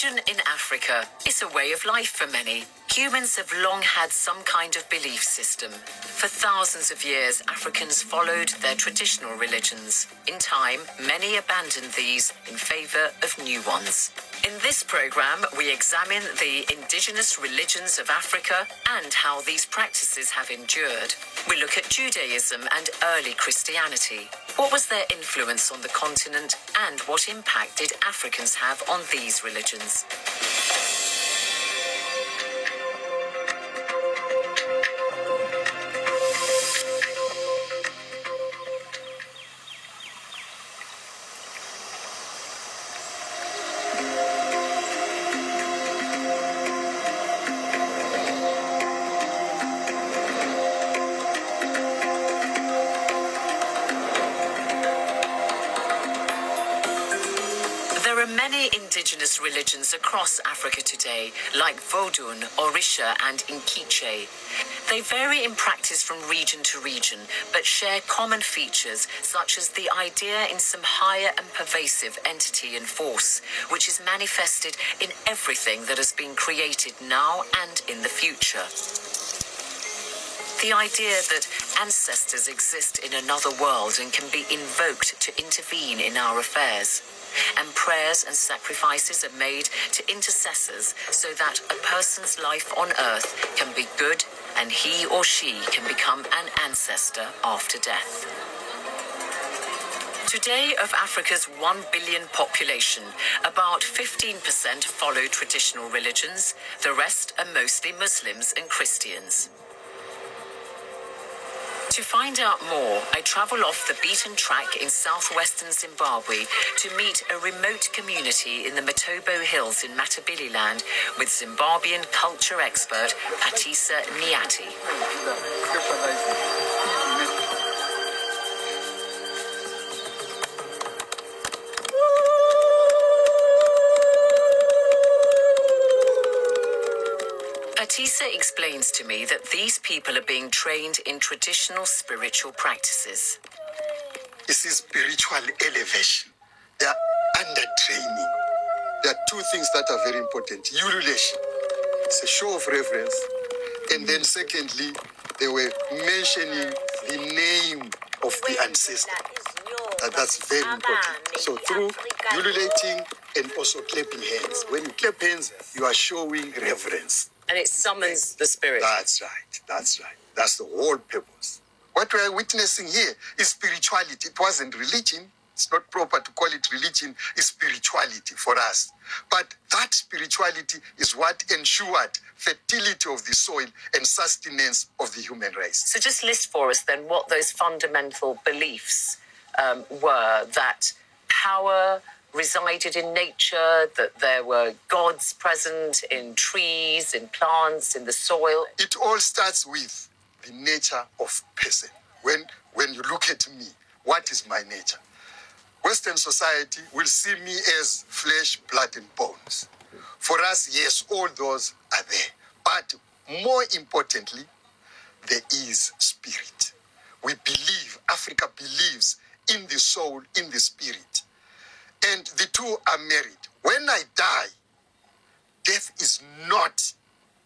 Religion in Africa is a way of life for many. Humans have long had some kind of belief system. For thousands of years, Africans followed their traditional religions. In time, many abandoned these in favor of new ones. In this program, we examine the indigenous religions of Africa and how these practices have endured. We look at Judaism and early Christianity. What was their influence on the continent, and what impact did Africans have on these religions? There are many indigenous religions across Africa today, like Vodun, Orisha, and Nkiche. They vary in practice from region to region, but share common features, such as the idea in some higher and pervasive entity and force, which is manifested in everything that has been created now and in the future. The idea that ancestors exist in another world and can be invoked to intervene in our affairs. And prayers and sacrifices are made to intercessors so that a person's life on earth can be good and he or she can become an ancestor after death. Today, of Africa's 1 billion population, about 15% follow traditional religions. The rest are mostly Muslims and Christians. To find out more, I travel off the beaten track in southwestern Zimbabwe to meet a remote community in the Matobo Hills in Matabeleland with Zimbabwean culture expert Patisa Niati. Patisa explains to me that these people are being trained in traditional spiritual practices. This is spiritual elevation. They are under training. There are two things that are very important. Ululation, it's a show of reverence. And then secondly, they were mentioning the name of the ancestor. That's very important. So through ululating and also clapping hands. When you clap hands, you are showing reverence. And it summons the spirit. That's right. That's the whole purpose. What we are witnessing here is spirituality. It wasn't religion. It's not proper to call it religion. It's spirituality for us. But that spirituality is what ensured fertility of the soil and sustenance of the human race. So just list for us then what those fundamental beliefs were, that power resided in nature, that there were gods present in trees, in plants, in the soil. It all starts with the nature of person. When you look at me, what is my nature? Western society will see me as flesh, blood, and bones. For us, yes, all those are there. But more importantly, there is spirit. We believe, Africa believes in the soul, in the spirit. And the two are married. When I die, death is not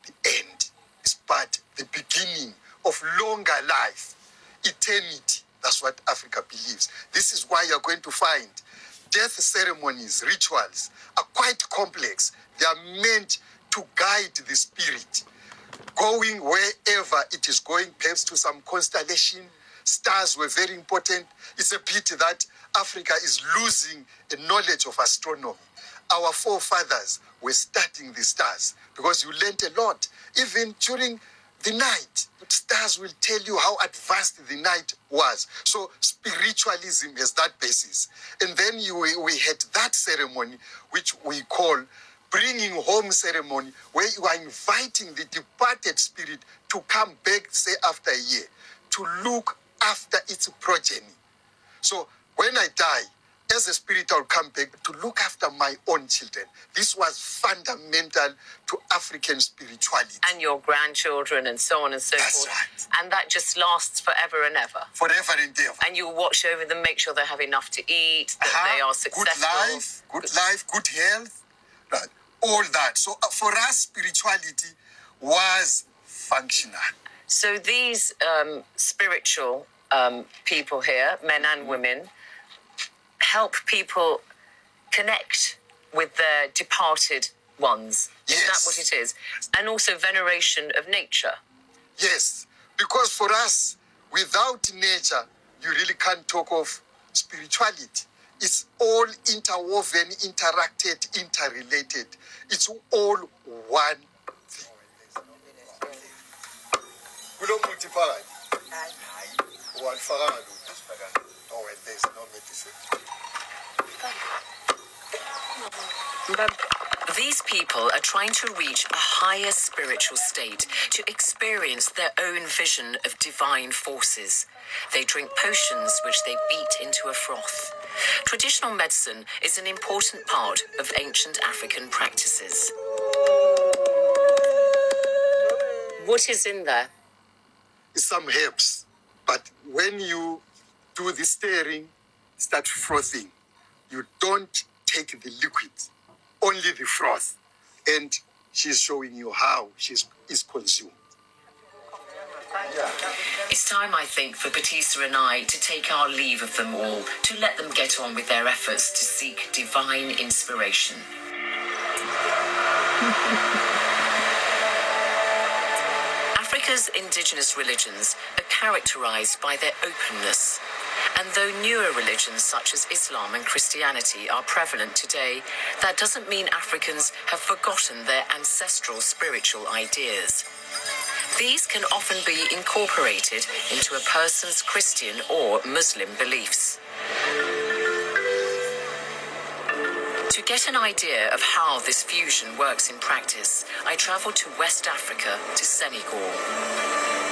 the end. It's but the beginning of longer life, eternity. That's what Africa believes. This is why you're going to find death ceremonies, rituals are quite complex. They are meant to guide the spirit, going wherever it is going, perhaps to some constellation. Stars were very important. It's a pity that Africa is losing a knowledge of astronomy. Our forefathers were studying the stars because you learned a lot. Even during the night, stars will tell you how advanced the night was. So spiritualism has that basis. And then we had that ceremony, which we call bringing home ceremony, where you are inviting the departed spirit to come back, say after a year, to look after its progeny. So when I die, as a spirit, I'll come back to look after my own children. This was fundamental to African spirituality. And your grandchildren and so on and so That's forth. right. And that just lasts forever and ever. Forever and ever. And you watch over them, make sure they have enough to eat, that they are successful. Good life, good health. Right. all that. So for us, spirituality was functional. So these spiritual people here, men and women, help people connect with their departed ones. Is that what it is? And also veneration of nature. Yes, because for us, without nature, you really can't talk of spirituality. It's all interwoven, interacted, interrelated. It's all one thing. There's no medicine. These people are trying to reach a higher spiritual state, to experience their own vision of divine forces. They drink potions which they beat into a froth. Traditional medicine is an important part of ancient African practices. What is in there? Some herbs, but when you do the stirring, start frothing, you don't take the liquid, only the froth. And she's showing you how is consumed. It's time, I think, for Batista and I to take our leave of them all, to let them get on with their efforts to seek divine inspiration. Africa's indigenous religions are characterized by their openness. And though newer religions such as Islam and Christianity are prevalent today, that doesn't mean Africans have forgotten their ancestral spiritual ideas. These can often be incorporated into a person's Christian or Muslim beliefs. To get an idea of how this fusion works in practice, I travelled to West Africa, to Senegal.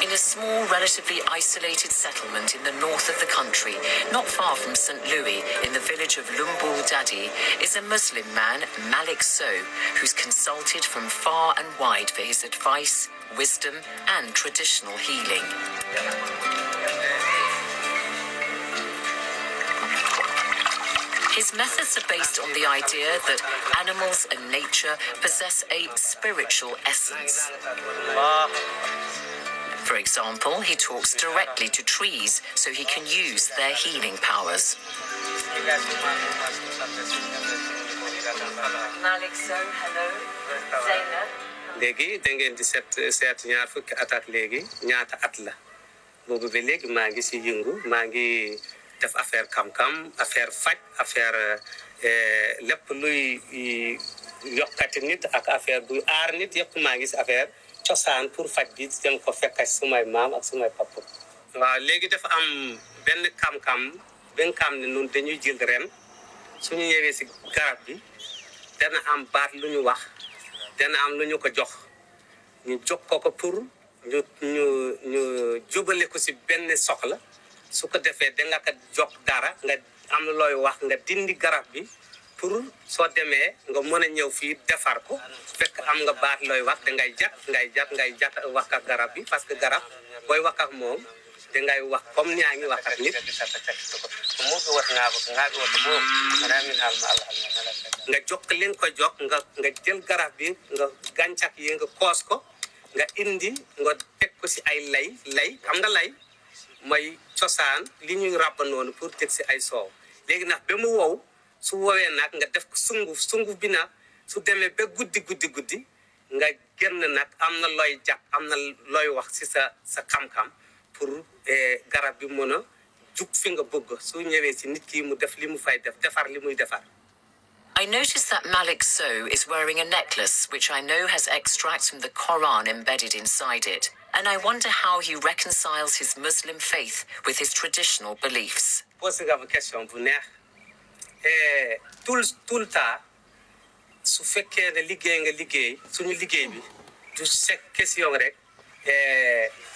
In a small, relatively isolated settlement in the north of the country, not far from St. Louis, in the village of Lumbul Dadi, is a Muslim man, Malik Sow, who's consulted from far and wide for his advice, wisdom, and traditional healing. His methods are based on the idea that animals and nature possess a spiritual essence. For example, he talks directly to trees so he can use their healing powers. Malik Sow, hello. Zainab. Léegi da ngeen di seet ñaar fukki at ak léegi ñaata at la boobu ba léegi maa ngi si yëngu maa ngi def affaire kam-kam affaire faj affaire lépp luy yokkati nit ak affaire buy aar nit yëpp maa ngi si affaire cosaan pour faj bi dem ko fekk sumay maam ak sumay papa. waaw léegi dafa am benn kam-kam ne ñun dañuy jël ren suñu ñëwee si garab bi dana am baat lu ñu wax dana am lu ñu ko jox ñu jox ko pour ñu jubale ko si benn soxla su ko defee da nga ko jox dara nga am looy wax nga dindi garab bi pour soo demee nga mën a ñëw fii defar ko fekk am nga baat looy wax da ngay jat wax ak garab bi parce que garab booy wax ak moom da ngay wax comme ñaa ngi wax ak nit nga jox li nga ko jox nga jël garab bi nga gàncax yi nga koos ko nga indi nga teg ko si ay lay xam nga lay mooy cosaan li ñuy ràbb noonu pour teg si ay soow léegi nag ba mu wow su woowee nag nga def ko sunguf bi nag su demee ba guddi nga génn nag am na looy jàpp am na looy wax si sa xam-xam pour garab bi mën a jug fi nga bëgg su ñëwee si nit ki mu def li mu fay defar li muy defar. I noticed that Malik Sow is wearing a necklace which I know has extracts from the Quran embedded inside it, and I wonder how he reconciles his Muslim faith with his traditional beliefs. Posé nga question bu neex tout le temps su fekkee ne liggéey suñu liggéey bi du question rek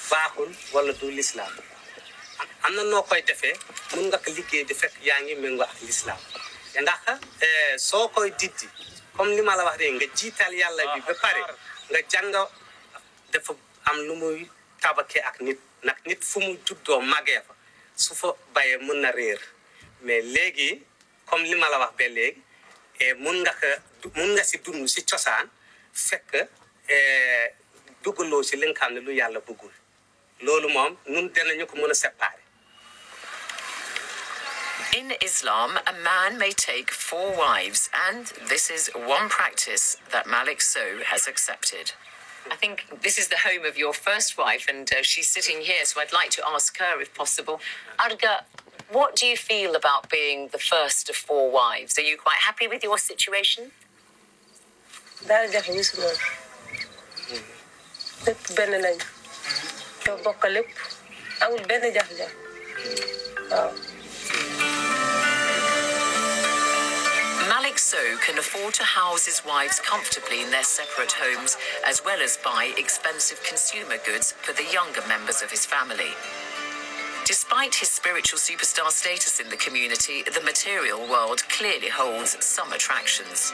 baaxul wala du l'islam am na noo koy defee mun nga ko liggéey di fekk yaa ngi méngoo ak l'islam ndax soo koy diddi comme li ma la wax de nga jiital yàlla bi ba pare nga jàng dafa am lu muy tabake ak nit nag nit fu mu juddoo màggee fa su fa bayee mën na réer mais léegi comme li ma la wax ba léegi mun nga si dund si cosaan fekk dugaloo si li nga xam ne lu yàlla bëggul loolu moom nun dinañu ko mën a séparer. In Islam, a man may take 4 wives, and this is one practice that Malik Sow has accepted. I think this is the home of your first wife, and she's sitting here, so I'd like to ask her, if possible. Arga, what do you feel about being the first of 4 wives? Are you quite happy with your situation? daal jafe ñu si loolu lépp benn lañ ñoo bokk lépp amul benn jafe-jafe waaw. Malik Sow can afford to house his wives comfortably in their separate homes, as well as buy expensive consumer goods for the younger members of his family. Despite his spiritual superstar status in the community, the material world clearly holds some attractions.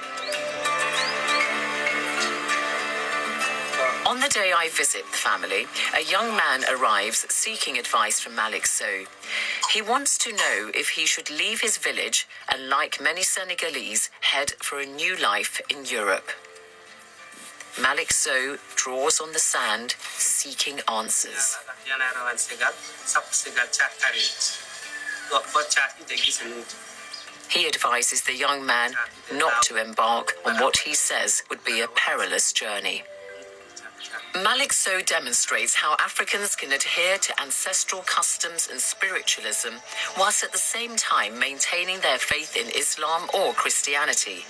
On the day I visit the family, a young man arrives seeking advice from Malik Sow. He wants to know if he should leave his village and, like many Senegalese, head for a new life in Europe. Malik Sow draws on the sand, seeking answers. He advises the young man not to embark on what he says would be a perilous journey. Malik Sow demonstrates how Africans can adhere to ancestral customs and spiritualism whilst at the same time maintaining their faith in Islam or Christianity.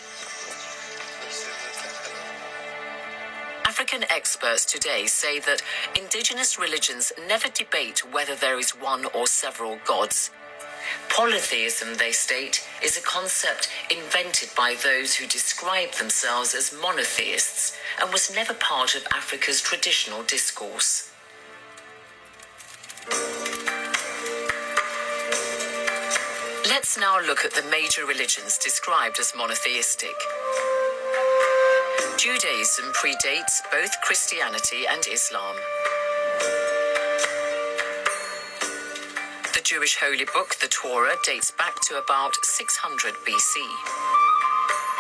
African experts today say that indigenous religions never debate whether there is one or several gods. Polytheism, they state, is a concept invented by those who describe themselves as monotheists and was never part of Africa's traditional discourse. Let's now look at the major religions described as monotheistic. Judaism predates both Christianity and Islam. The Jewish holy book, the Torah, dates back to about 600 BC.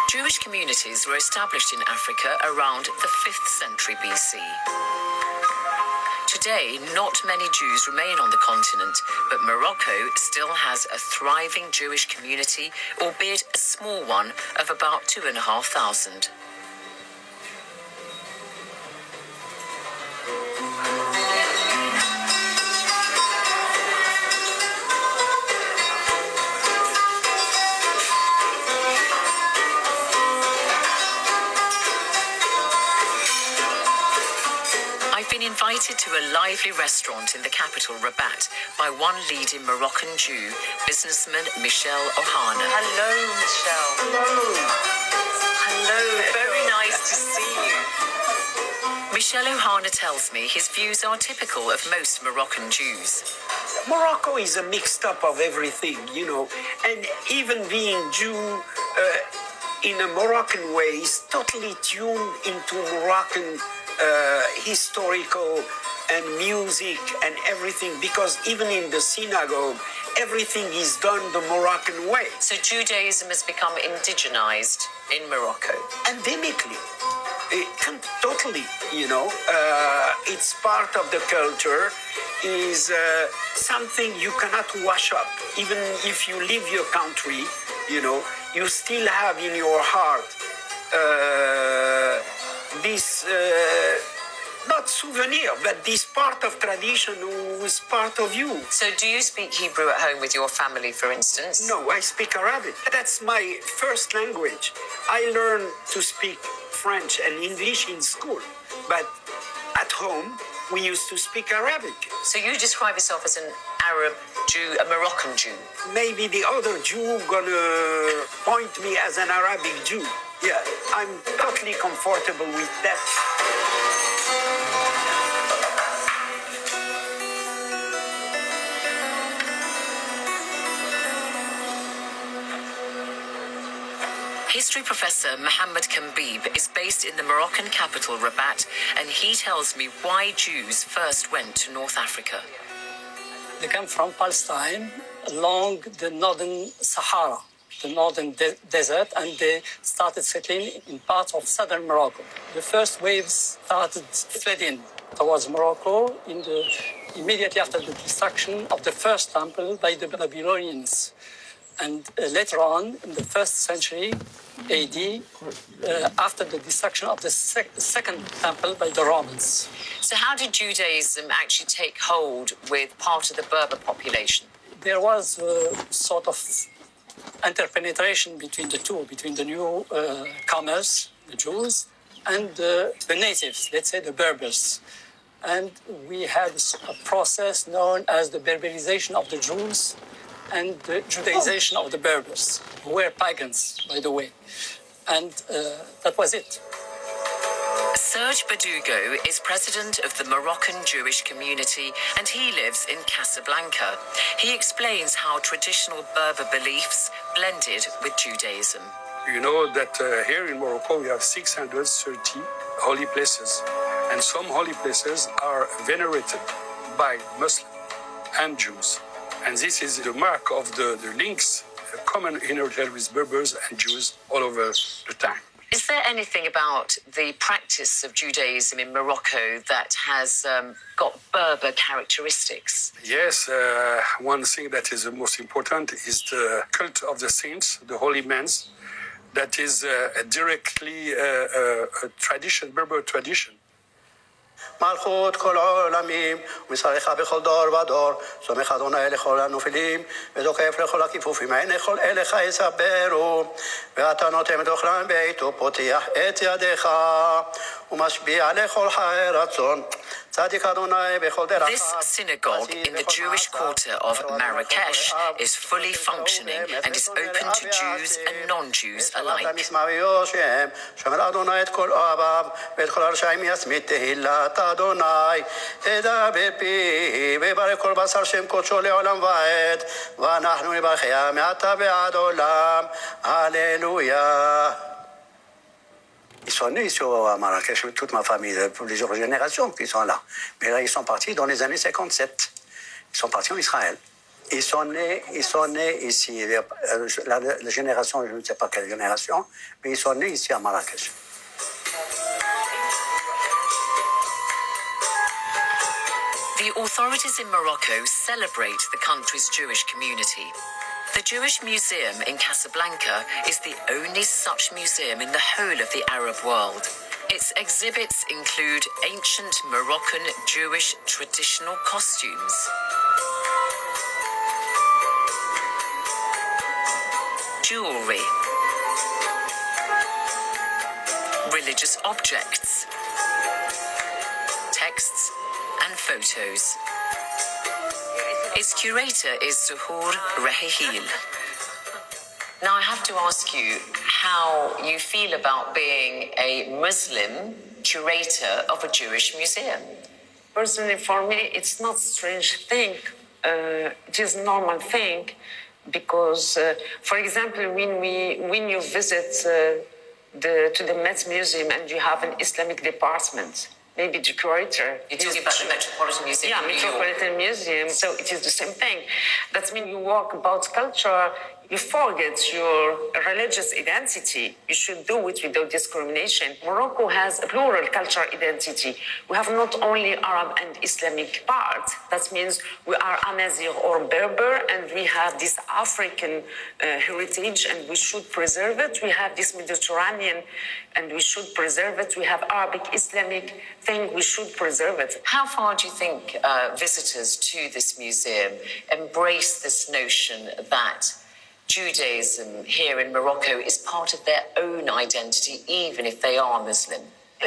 Jewish communities were established in Africa around the 5th century BC. Today, not many Jews remain on the continent, but Morocco still has a thriving Jewish community, albeit a small one of about 2,500. Invited to a lively restaurant in the capital, Rabat, by one leading Moroccan Jew, businessman Michel Ohana. Hello, Michel. Hello. Hello. Very nice to see you. Michel Ohana tells me his views are typical of most Moroccan Jews. Morocco is a mixed up of everything, you know, and even being Jew in a Moroccan way is totally tuned into Moroccan historical and music and everything, because even in the synagogue, everything is done the Moroccan way. So Judaism has become indigenized in Morocco? Endemically. Totally, you know. It's part of the culture, is something you cannot wash up. Even if you leave your country, you know, you still have in your heart this, not souvenir, but this part of tradition who is part of you. So do you speak Hebrew at home with your family, for instance? No, I speak Arabic. That's my first language. I learned to speak French and English in school, but at home, we used to speak Arabic. So you describe yourself as an Arab Jew, a Moroccan Jew? Maybe the other Jew gonna point me as an Arabic Jew. Yeah, I'm totally comfortable with that. History professor Mohammed Kambib is based in the Moroccan capital, Rabat, and he tells me why Jews first went to North Africa. They come from Palestine along the northern Sahara. the northern desert, and they started settling in parts of southern Morocco. The first waves started flooding towards Morocco immediately after the destruction of the first temple by the Babylonians. And later on, in the first century AD, after the destruction of the second temple by the Romans. So how did Judaism actually take hold with part of the Berber population? There was a sort of interpenetration between the two, between the new comers, the Jews, and the natives, let's say the Berbers. And we had a process known as the Berberization of the Jews and the Judaization of the Berbers, who were pagans, by the way. And that was it. Serge Badugo is president of the Moroccan Jewish community, and he lives in Casablanca. He explains how traditional Berber beliefs blended with Judaism. You know that here in Morocco we have 630 holy places, and some holy places are venerated by Muslims and Jews. And this is the mark of the links, common inherited with Berbers and Jews all over the time. Is there anything about the practice of Judaism in Morocco that has got Berber characteristics? Yes, one thing that is the most important is the cult of the saints, the holy men. That is directly a tradition, Berber tradition. מלכות כל העולמים, ומשריך בכל דור ודור, סומך אדוני לכל הנופלים, וזוקף לכל הכיפופים, עיני כל אליך יסברו, ואתה נותן את אוכלם בעתו, פותח את ידיך, ומשביע לכל חיי רצון. This synagogue in the Jewish quarter of Marrakesh is fully functioning and is open to Jews and non-Jews alike. Ils sont nés ici à Marrakech, toute ma famille, plusieurs générations qui sont là. Mais là, ils sont partis dans les années 57. Ils sont partis en Israël. Ils sont nés ici. La génération, je ne sais pas quelle génération, mais ils sont nés ici à Marrakech. The authorities in Morocco celebrate the country's Jewish community. The Jewish Museum in Casablanca is the only such museum in the whole of the Arab world. Its exhibits include ancient Moroccan Jewish traditional costumes, jewelry, religious objects, texts, and photos. Its curator is Zuhur Rahihil. Now I have to ask you how you feel about being a Muslim curator of a Jewish museum. Personally, for me, it's not a strange thing. It is a normal thing because, for example, when you visit to the Met Museum and you have an Islamic department, maybe the curator. You're talking about the Metropolitan Museum in New York. Metropolitan Museum. So it is the same thing. That's when you walk about culture, you forget your religious identity. You should do it without discrimination. Morocco has a plural cultural identity. We have not only Arab and Islamic part. That means we are Amazigh or Berber, and we have this African heritage, and we should preserve it. We have this Mediterranean, and we should preserve it. We have Arabic, Islamic thing. We should preserve it. How far do you think visitors to this museum embrace this notion that Judaism here in Morocco is part of their own identity, even if they are Muslim?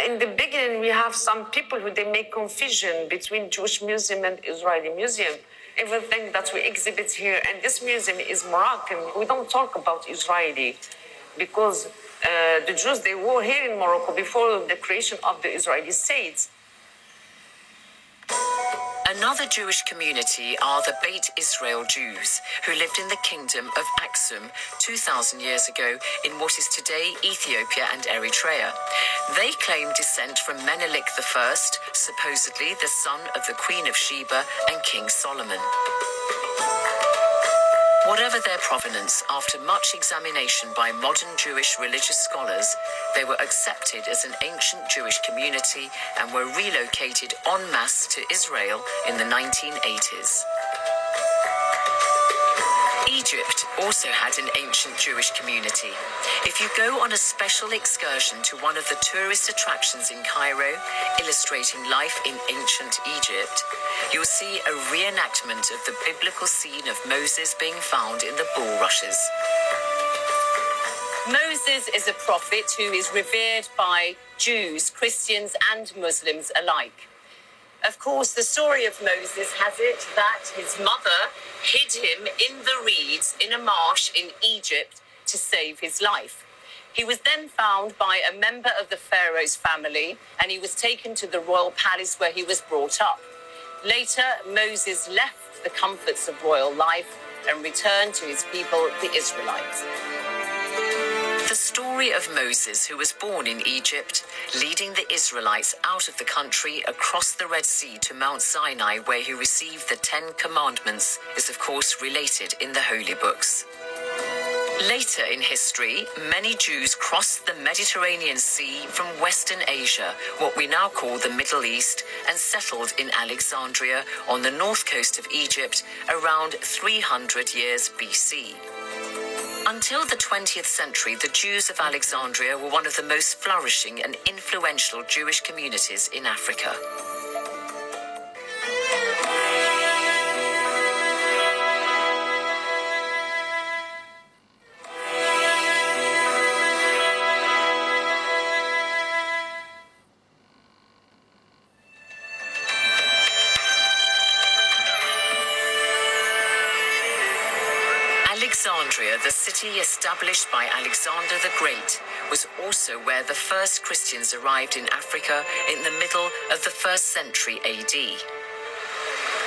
In the beginning, we have some people who they make confusion between Jewish museum and Israeli museum. Everything that we exhibit here, and this museum is Moroccan. We don't talk about Israeli because the Jews, they were here in Morocco before the creation of the Israeli state. Another Jewish community are the Beit Israel Jews, who lived in the kingdom of Aksum 2,000 years ago in what is today Ethiopia and Eritrea. They claim descent from Menelik I, supposedly the son of the Queen of Sheba and King Solomon. Whatever their provenance, after much examination by modern Jewish religious scholars, they were accepted as an ancient Jewish community and were relocated en masse to Israel in the 1980s. Egypt also had an ancient Jewish community. If you go on a special excursion to one of the tourist attractions in Cairo, illustrating life in ancient Egypt, you'll see a reenactment of the biblical scene of Moses being found in the bulrushes. Moses is a prophet who is revered by Jews, Christians, and Muslims alike. Of course, the story of Moses has it that his mother hid him in the reeds in a marsh in Egypt to save his life. He was then found by a member of the Pharaoh's family, and he was taken to the royal palace where he was brought up. Later, Moses left the comforts of royal life and returned to his people, the Israelites. The story of Moses, who was born in Egypt, leading the Israelites out of the country across the Red Sea to Mount Sinai, where he received the 10 Commandments, is of course related in the Holy Books. Later in history, many Jews crossed the Mediterranean Sea from Western Asia, what we now call the Middle East, and settled in Alexandria on the north coast of Egypt around 300 years BC. Until the 20th century, the Jews of Alexandria were one of the most flourishing and influential Jewish communities in Africa. Alexandria, the city established by Alexander the Great, was also where the first Christians arrived in Africa in the middle of the 1st century AD.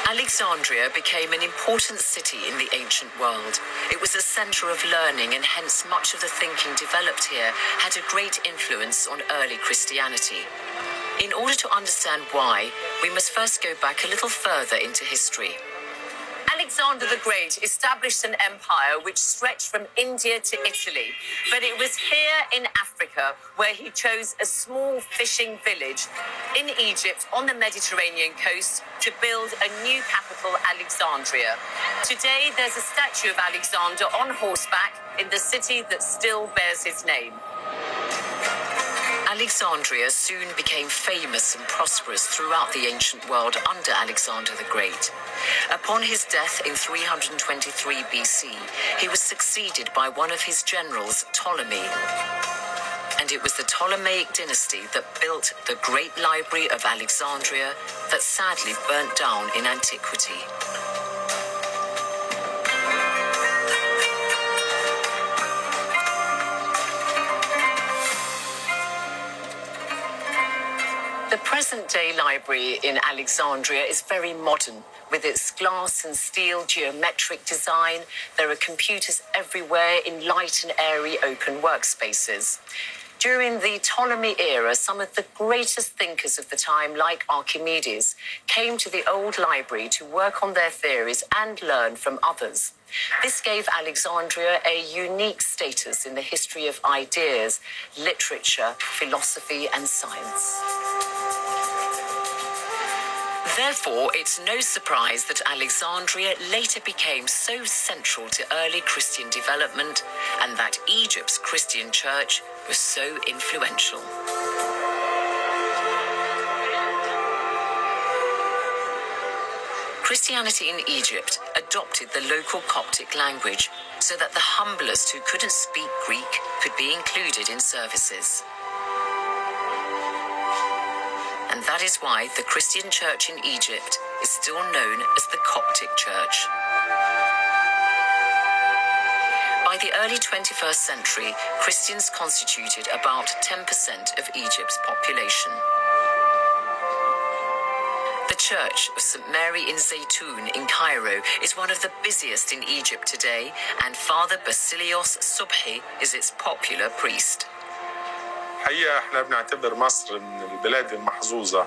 Alexandria became an important city in the ancient world. It was a center of learning, and hence much of the thinking developed here had a great influence on early Christianity. In order to understand why, we must first go back a little further into history. Alexander the Great established an empire which stretched from India to Italy, but it was here in Africa where he chose a small fishing village in Egypt on the Mediterranean coast to build a new capital, Alexandria. Today, there's a statue of Alexander on horseback in the city that still bears his name. Alexandria soon became famous and prosperous throughout the ancient world under Alexander the Great. Upon his death in 323 BC, he was succeeded by one of his generals, Ptolemy. And it was the Ptolemaic dynasty that built the Great Library of Alexandria that sadly burnt down in antiquity. The present-day library in Alexandria is very modern. With its glass and steel geometric design, there are computers everywhere in light and airy open workspaces. During the Ptolemy era, some of the greatest thinkers of the time, like Archimedes, came to the old library to work on their theories and learn from others. This gave Alexandria a unique status in the history of ideas, literature, philosophy, and science. Therefore, it's no surprise that Alexandria later became so central to early Christian development, and that Egypt's Christian church was so influential. Christianity in Egypt adopted the local Coptic language so that the humblest who couldn't speak Greek could be included in services. And that is why the Christian church in Egypt is still known as the Coptic Church. By the early 21st century, Christians constituted about 10% of Egypt's population. The Church of St. Mary in Zaytun in Cairo is one of the busiest in Egypt today, and Father Basilios Subhi is its popular priest. حقيقة احنا بنعتبر مصر من البلاد المحظوظة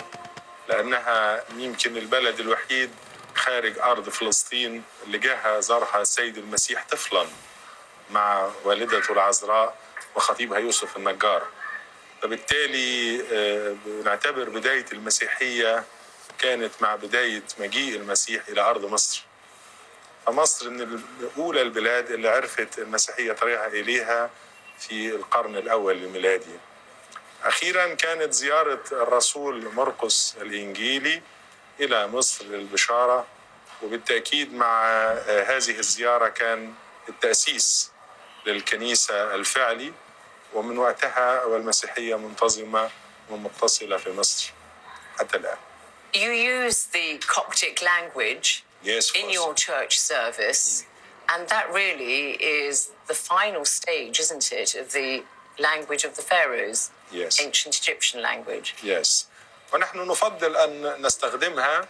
لأنها يمكن البلد الوحيد خارج أرض فلسطين اللي جاها زارها السيد المسيح طفلا مع والدته العذراء وخطيبها يوسف النجار. فبالتالي نعتبر بداية المسيحية كانت مع بداية مجيء المسيح إلى أرض مصر. فمصر من أولى البلاد اللي عرفت المسيحية طريقها إليها في القرن الأول الميلادي. أخيراً كانت زيارة الرسول مرقس الإنجيلي إلى مصر للبشارة، وبالتأكيد مع هذه الزيارة كان التأسيس للكنيسة الفعلي، ومن وقتها والمسيحية منتظمة ومتصلة في مصر حتى الآن. You use the Coptic language in your church service, and that really is the final stage, isn't it, of the language of the pharaohs, ancient Egyptian language. Yes. ونحن نفضل أن نستخدمها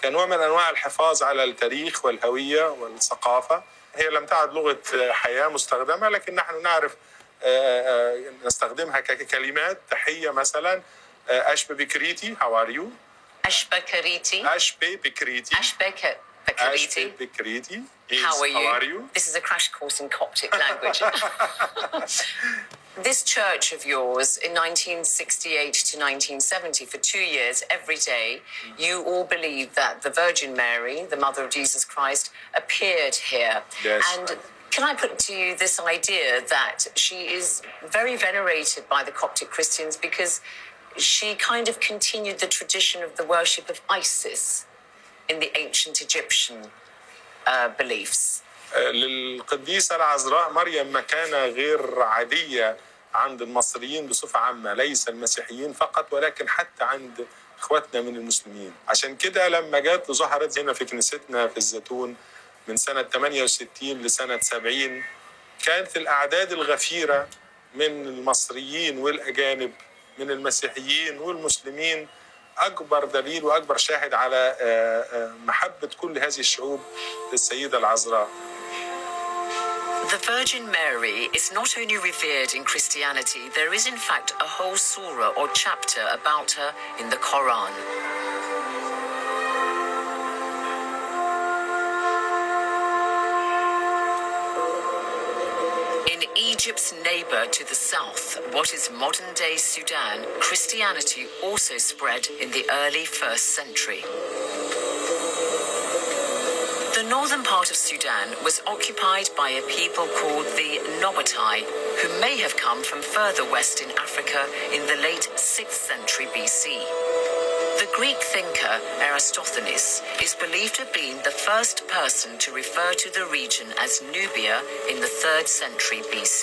كنوع من أنواع الحفاظ على التاريخ والهوية والثقافة. هي لم تعد لغة حياة مستخدمة، لكن نحن نعرف نستخدمها ككلمات تحية مثلا. أشبه بكريتي how are you؟ أشبه كريتي. أشبه بكريتي. أشبه بكريتي. How are you? This is a crash course in Coptic language. This church of yours in 1968 to 1970, for 2 years, every day, you all believed that the Virgin Mary, the mother of Jesus Christ, appeared here. Yes. And can I put to you this idea that she is very venerated by the Coptic Christians because she kind of continued the tradition of the worship of Isis in the ancient Egyptian beliefs. للقديسة العذراء مريم مكانة غير عادية عند المصريين بصفة عامة، ليس المسيحيين فقط ولكن حتى عند اخواتنا من المسلمين. عشان كده لما جات وظهرت هنا في كنيستنا في الزيتون من سنة 68 لسنة 70 كانت الأعداد الغفيرة من المصريين والأجانب من المسيحيين والمسلمين أكبر دليل وأكبر شاهد على محبة كل هذه الشعوب للسيدة العذراء. The Virgin Mary is not only revered in Christianity, there is in fact a whole surah or chapter about her in the Quran. In Egypt's neighbor to the south, what is modern-day Sudan, Christianity also spread in the early 1st century. The northern part of Sudan was occupied by a people called the Nobatai, who may have come from further west in Africa in the late 6th century BC. The Greek thinker Eratosthenes is believed to have been the first person to refer to the region as Nubia in the 3rd century BC.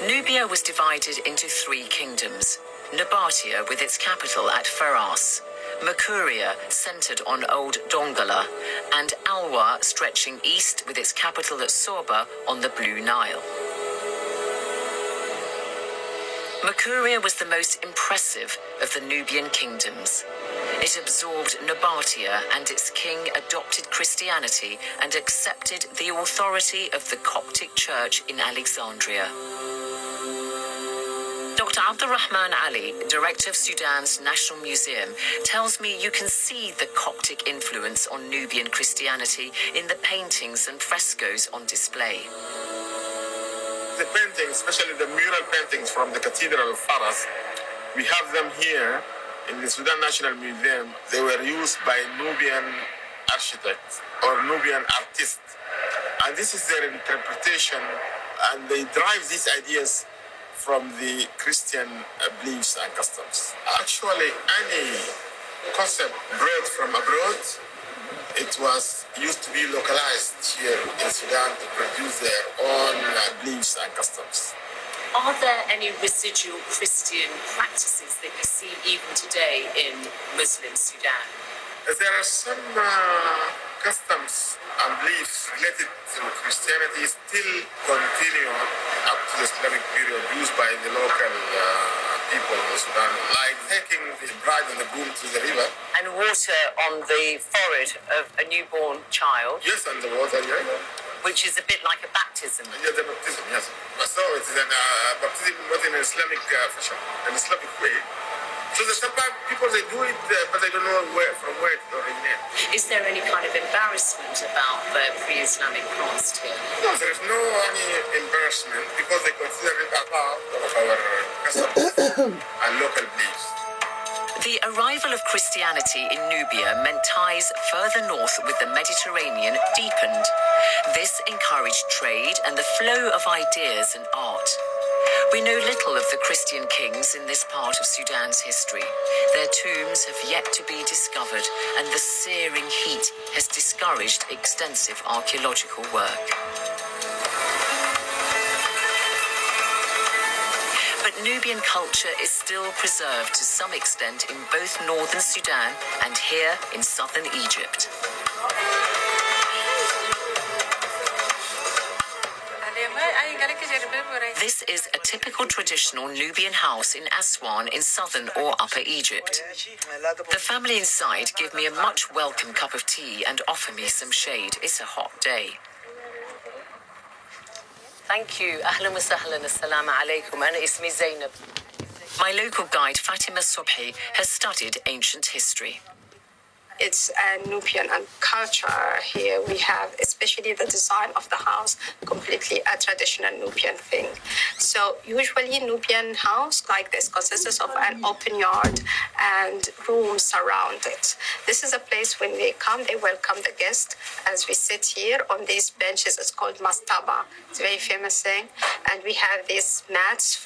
Nubia was divided into 3 kingdoms: Nabatea with its capital at Pharas, Makuria, centered on Old Dongola, and Alwa, stretching east with its capital at Sorba on the Blue Nile. Makuria was the most impressive of the Nubian kingdoms. It absorbed Nabatea, and its king adopted Christianity and accepted the authority of the Coptic Church in Alexandria. Dr. Abdurrahman Ali, director of Sudan's National Museum, tells me you can see the Coptic influence on Nubian Christianity in the paintings and frescoes on display. The paintings, especially the mural paintings from the Cathedral of Pharas, we have them here in the Sudan National Museum. They were used by Nubian architects or Nubian artists. And this is their interpretation, and they drive these ideas from the Christian beliefs and customs. Actually, any concept brought from abroad, it was used to be localized here in Sudan to produce their own beliefs and customs. Are there any residual Christian practices that you see even today in Muslim Sudan? There are some customs and beliefs related to Christianity still continue up to the Islamic period used by the local people of Sudan, like taking the bride and the groom to the river. And water on the forehead of a newborn child. Yes, and the water, yeah. Which is a bit like a baptism. Yeah, the baptism, yes. So it is a baptism not in an Islamic fashion, an Islamic way. So the Sabah people, they do it, but they don't know from where it originates. Is there any kind of embarrassment about the pre-Islamic past here? No, there is no any embarrassment because they consider it a part of our customs and local beliefs. The arrival of Christianity in Nubia meant ties further north with the Mediterranean deepened. This encouraged trade and the flow of ideas and art. We know little of the Christian kings in this part of Sudan's history. Their tombs have yet to be discovered, and the searing heat has discouraged extensive archaeological work. But Nubian culture is still preserved to some extent in both northern Sudan and here in southern Egypt. This is a typical traditional Nubian house in Aswan in southern or upper Egypt. The family inside give me a much welcome cup of tea and offer me some shade. It's a hot day. Thank you. أهلا وسهلا. السلام عليكم. أنا اسمي زينب. My local guide Fatima Subhi has studied ancient history. It's a Nubian and culture here. We have, especially the design of the house, completely a traditional Nubian thing. So usually Nubian house like this consists of an open yard and rooms surround it. This is a place when they come, they welcome the guest. As we sit here on these benches, it's called mastaba. It's a very famous thing. And we have these mats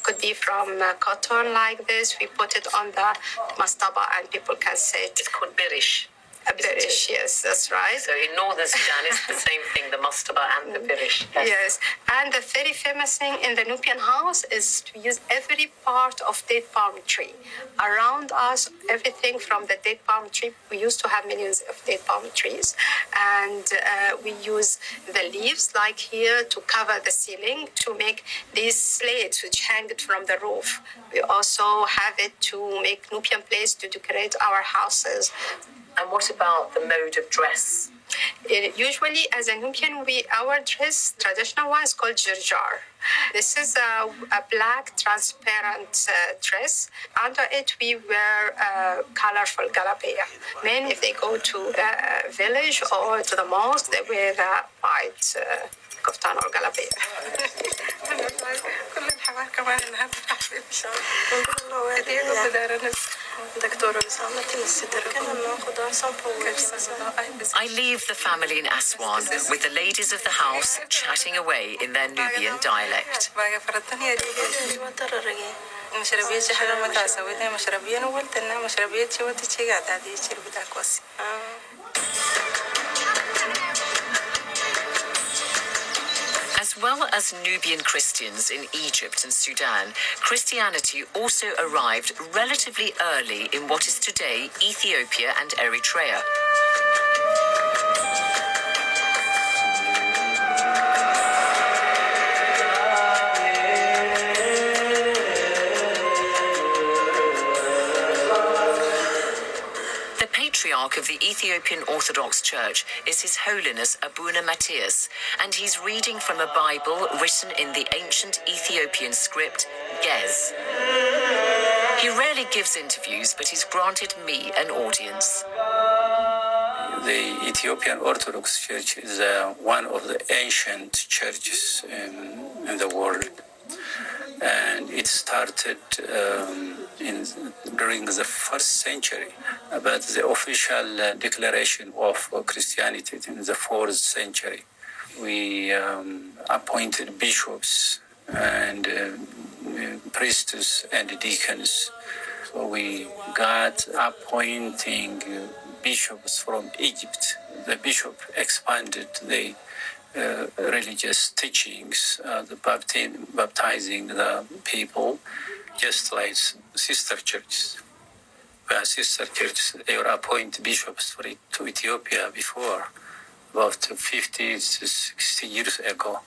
could be from cotton like this. We put it on the mastaba and people can sit. It's called birish. A birish, yes, that's right. So in northern Sudan, it's the same thing, the mastaba and the birish. Yes, and the very famous thing in the Nubian house is to use every part of date palm tree. Around us, everything from the date palm tree, we used to have millions of date palm trees, and we use the leaves, like here, to cover the ceiling, to make these plates which hang it from the roof. We also have it to make Nubian plates to decorate our houses. And what about the mode of dress? Usually, as a Nubian, our dress, traditional one, is called jirjar. This is a black, transparent dress. Under it, we wear colorful galabeya. Men, if they go to the village or to the mosque, they wear the white kaftan or galabeya. I leave the family in Aswan with the ladies of the house chatting away in their Nubian dialect. As well as Nubian Christians in Egypt and Sudan, Christianity also arrived relatively early in what is today Ethiopia and Eritrea. Patriarch of the Ethiopian Orthodox Church is His Holiness Abuna Matthias, and he's reading from a Bible written in the ancient Ethiopian script, Gez. He rarely gives interviews, but he's granted me an audience. The Ethiopian Orthodox Church is one of the ancient churches in the world. And it started during the 1st century, but the official declaration of Christianity in the 4th century. We appointed bishops and priests and deacons. So we got appointing bishops from Egypt. The bishop expanded the religious teachings, the baptizing the people, just like sister churches. Where sister churches, they were appointed bishops to Ethiopia before, about 50 to 60 years ago.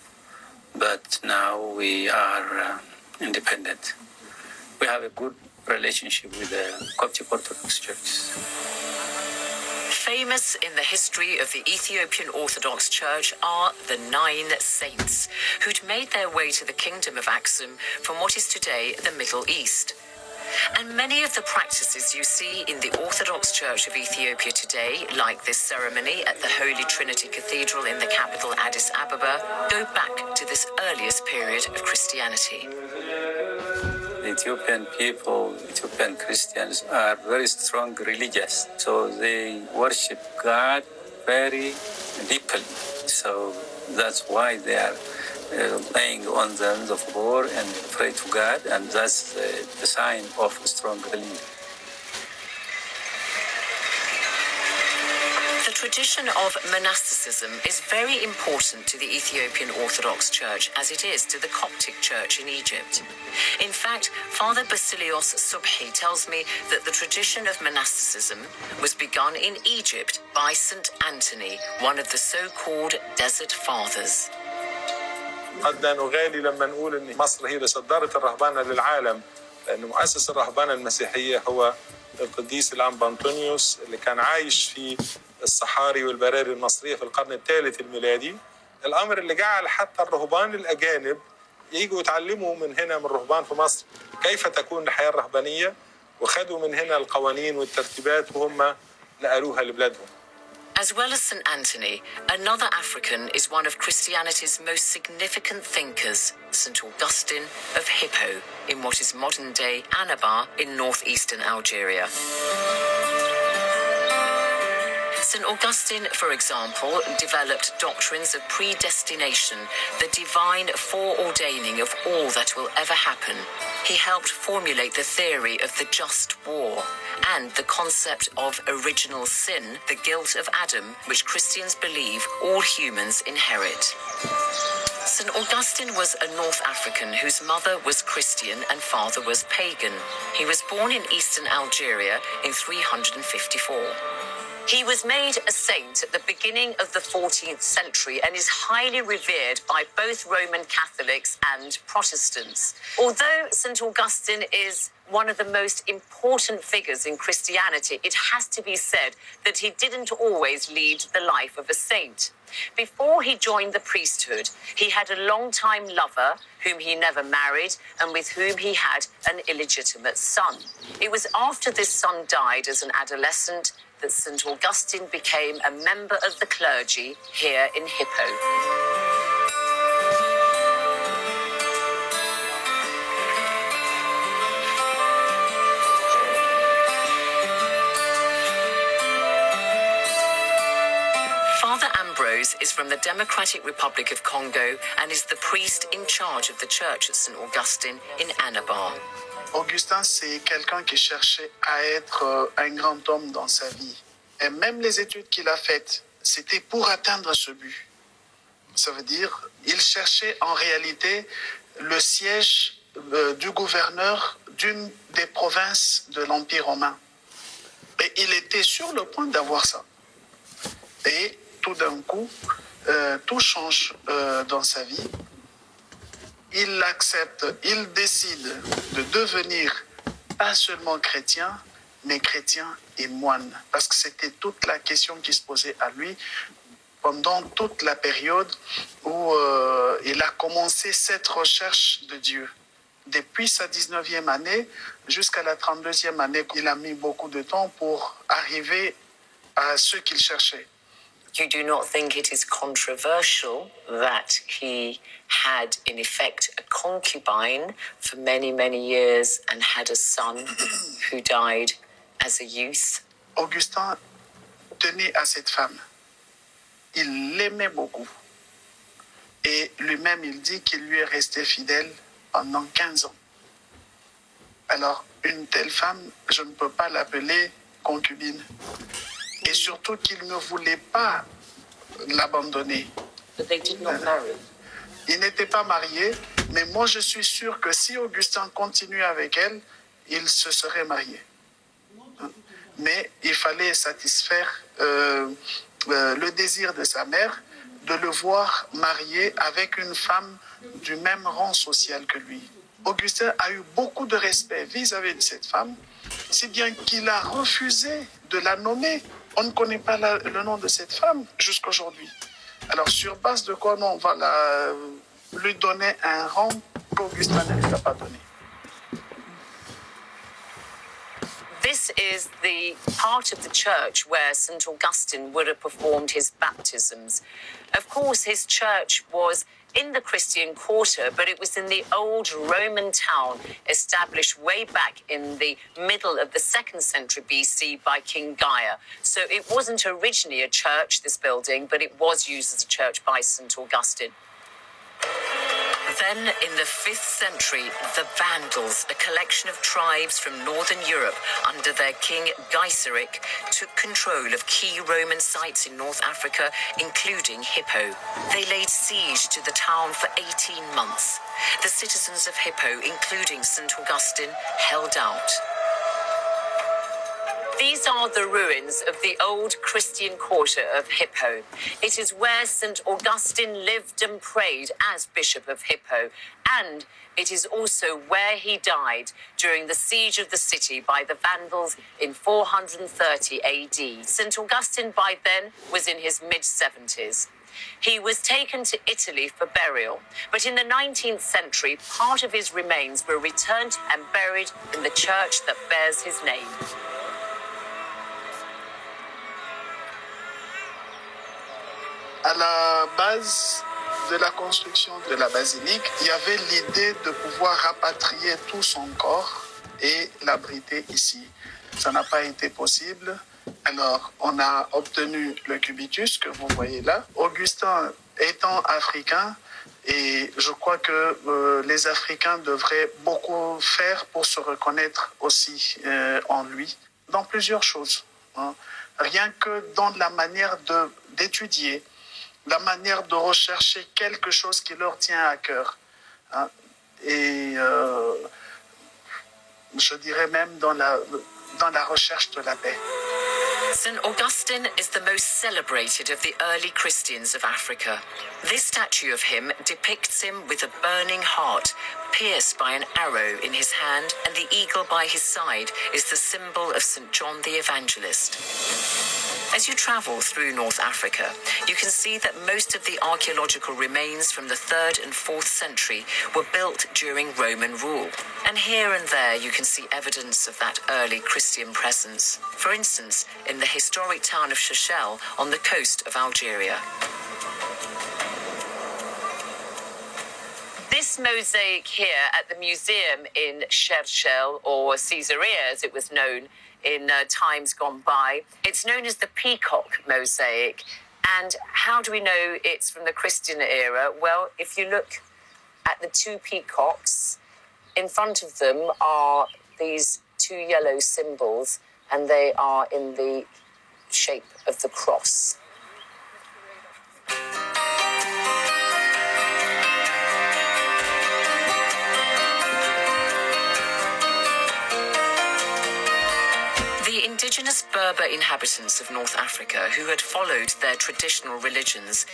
But now we are independent. We have a good relationship with the Coptic Orthodox churches. Famous in the history of the Ethiopian Orthodox Church are the 9 saints who'd made their way to the kingdom of Aksum from what is today the Middle East. And many of the practices you see in the Orthodox Church of Ethiopia today, like this ceremony at the Holy Trinity Cathedral in the capital Addis Ababa, go back to this earliest period of Christianity. The Ethiopian people, Ethiopian Christians, are very strong religious. So they worship God very deeply. So that's why they are laying on the hands of war and pray to God, and that's the sign of strong religion. The tradition of monasticism is very important to the Ethiopian Orthodox Church as it is to the Coptic Church in Egypt. In fact, Father Basilios Subhi tells me that the tradition of monasticism was begun in Egypt by St. Anthony, one of the so-called Desert Fathers. قد لا نغالي لما نقول ان مصر هي اللي صدرت الرهبنه للعالم، لان مؤسس الرهبنه المسيحيه هو القديس الانبا انطونيوس اللي كان عايش في الصحاري والبراري المصريه في القرن الثالث الميلادي. الامر اللي جعل حتى الرهبان الاجانب ييجوا يتعلموا من هنا من الرهبان في مصر كيف تكون الحياه الرهبانيه، وخدوا من هنا القوانين والترتيبات وهم نقلوها لبلادهم. As well as St. Anthony, another African is one of Christianity's most significant thinkers, St. Augustine of Hippo, in what is modern-day Annaba in northeastern Algeria. St. Augustine, for example, developed doctrines of predestination, the divine foreordaining of all that will ever happen. He helped formulate the theory of the just war and the concept of original sin, the guilt of Adam, which Christians believe all humans inherit. St. Augustine was a North African whose mother was Christian and father was pagan. He was born in eastern Algeria in 354. He was made a saint at the beginning of the 14th century and is highly revered by both Roman Catholics and Protestants. Although St. Augustine is one of the most important figures in Christianity, it has to be said that he didn't always lead the life of a saint. Before he joined the priesthood, he had a long-time lover whom he never married and with whom he had an illegitimate son. It was after this son died as an adolescent that St. Augustine became a member of the clergy here in Hippo. Father Ambrose is from the Democratic Republic of Congo and is the priest in charge of the church of St. Augustine in Annaba. Augustin, c'est quelqu'un qui cherchait à être un grand homme dans sa vie. Et même les études qu'il a faites, c'était pour atteindre ce but. Ça veut dire, il cherchait en réalité le siège du gouverneur d'une des provinces de l'Empire romain. Et il était sur le point d'avoir ça. Et tout d'un coup, tout change dans sa vie. Il accepte, il décide de devenir pas seulement chrétien, mais chrétien et moine. Parce que c'était toute la question qui se posait à lui pendant toute la période où il a commencé cette recherche de Dieu. Depuis sa 19e année jusqu'à la 32e année, il a mis beaucoup de temps pour arriver à ce qu'il cherchait. You do not think it is controversial that he had, in effect, a concubine for many, many years and had a son who died as a youth? Augustin tenait à cette femme. Il l'aimait beaucoup. Et lui-même, il dit qu'il lui est resté fidèle pendant 15 ans. Alors, une telle femme, je ne peux pas l'appeler concubine. Et surtout qu'il ne voulait pas l'abandonner. But they did not marry. Ils n'étaient pas mariés, mais moi je suis sûr que si Augustin continuait avec elle, il se serait marié. Mais il fallait satisfaire le désir de sa mère de le voir marié avec une femme du même rang social que lui. Augustin a eu beaucoup de respect vis-à-vis de cette femme, si bien qu'il a refusé de la nommer. On ne connaît pas le nom de cette femme jusqu'aujourd'hui. Alors, sur base de quoi on va lui donner un rang qu'Augustin ne lui a pas donné. This is the part of the church where St. Augustine would have performed his baptisms. Of course, his church was in the Christian quarter, but it was in the old Roman town established way back in the middle of the 2nd century BC by King Gaia. So it wasn't originally a church, this building, but it was used as a church by St. Augustine. Then, in the 5th century, the Vandals, a collection of tribes from northern Europe under their king Gaiseric, took control of key Roman sites in North Africa, including Hippo. They laid siege to the town for 18 months. The citizens of Hippo, including St. Augustine, held out. These are the ruins of the old Christian quarter of Hippo. It is where St. Augustine lived and prayed as Bishop of Hippo, and it is also where he died during the siege of the city by the Vandals in 430 AD. St. Augustine by then was in his mid-70s. He was taken to Italy for burial, but in the 19th century, part of his remains were returned and buried in the church that bears his name. À la base de la construction de la basilique, il y avait l'idée de pouvoir rapatrier tout son corps et l'abriter ici. Ça n'a pas été possible. Alors, on a obtenu le cubitus que vous voyez là. Augustin étant africain, et je crois que les Africains devraient beaucoup faire pour se reconnaître aussi en lui, dans plusieurs choses. Hein. Rien que dans la manière d'étudier, la manière de rechercher quelque chose qui leur tient à cœur. Hein. Et je dirais même dans la recherche de la paix. St. Augustine is the most celebrated of the early Christians of Africa. This statue of him depicts him with a burning heart, pierced by an arrow in his hand, and the eagle by his side is the symbol of St. John the Evangelist. As you travel through North Africa, you can see that most of the archaeological remains from the 3rd and 4th century were built during Roman rule. And here and there you can see evidence of that early Christian presence. For instance, in the historic town of Chachel on the coast of Algeria. This mosaic here at the museum in Cherchel, or Caesarea as it was known in times gone by, it's known as the Peacock Mosaic. And how do we know it's from the Christian era? Well, if you look at the two peacocks, in front of them are these two yellow symbols, and they are in the shape of the cross. The indigenous Berber inhabitants of North Africa, who had followed their traditional religions,